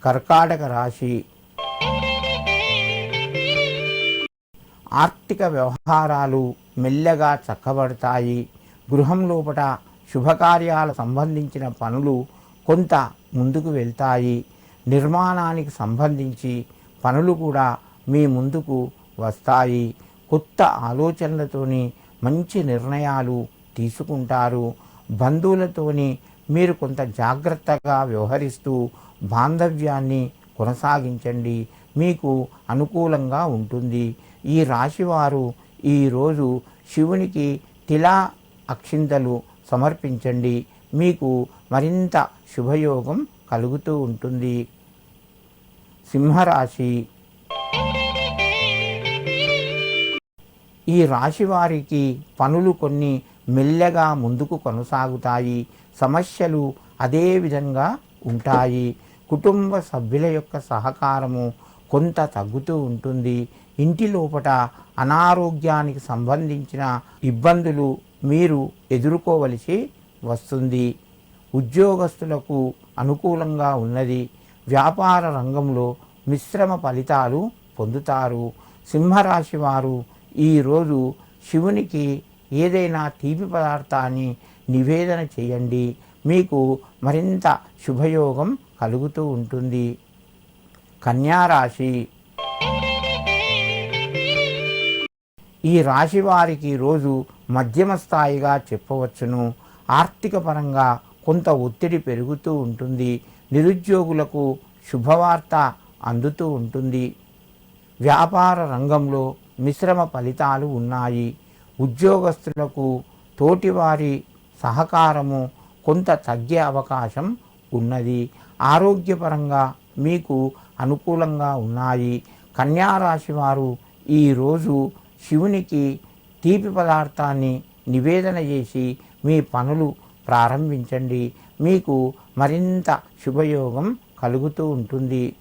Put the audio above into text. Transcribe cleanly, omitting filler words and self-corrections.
కర్కాటక రాశి. ఆర్థిక వ్యవహారాలు మెల్లగా చక్కబడతాయి. గృహం లోపల శుభకార్యాలకు సంబంధించిన పనులు కొంత ముందుకు వెళ్తాయి. నిర్మాణానికి సంబంధించి పనులు కూడా మీ ముందుకు వస్తాయి. కొత్త ఆలోచనలతోని మంచి నిర్ణయాలు తీసుకుంటారు. బంధువులతోని మీరు కొంత జాగ్రత్తగా వ్యవహరిస్తూ బాంధవ్యాన్ని కొనసాగించండి. మీకు అనుకూలంగా ఉంటుంది. ఈ రాశివారు ఈరోజు శివునికి తిలా అక్షింతలు సమర్పించండి. మీకు మరింత శుభయోగం కలుగుతూ ఉంటుంది. సింహరాశి. ఈ రాశి వారికి పనులు కొన్ని మెల్లగా ముందుకు కొనసాగుతాయి. సమస్యలు అదే విధంగా ఉంటాయి. కుటుంబ సభ్యుల యొక్క సహకారము కొంత తగ్గుతూ ఉంటుంది. ఇంటి లోపల అనారోగ్యానికి సంబంధించిన ఇబ్బందులు మీరు ఎదుర్కోవలసి వస్తుంది. ఉద్యోగస్తులకు అనుకూలంగా ఉన్నది. వ్యాపార రంగంలో మిశ్రమ ఫలితాలు పొందుతారు. సింహరాశి వారు ఈరోజు శివునికి ఏదైనా తీపి పదార్థాన్ని నివేదన చేయండి. మీకు మరింత శుభయోగం కలుగుతూ ఉంటుంది. కన్యారాశి. ఈ రాశి వారికి రోజు మధ్యమ స్థాయిగా చెప్పవచ్చును. ఆర్థిక పరంగా కొంత ఒత్తిడి పెరుగుతూ ఉంటుంది. నిరుద్యోగులకు శుభవార్త అందుతూ ఉంటుంది. వ్యాపార రంగంలో మిశ్రమ ఫలితాలు ఉన్నాయి. ఉద్యోగస్తులకు తోటివారి సహకారము కొంత తగ్గే అవకాశం ఉన్నది. ఆరోగ్యపరంగా మీకు అనుకూలంగా ఉన్నాయి. కన్యారాశి వారు ఈరోజు శివునికి తీపి పదార్థాన్ని నివేదన చేసి మీ పనులు ప్రారంభించండి. మీకు మరింత శుభయోగం కలుగుతూ ఉంటుంది.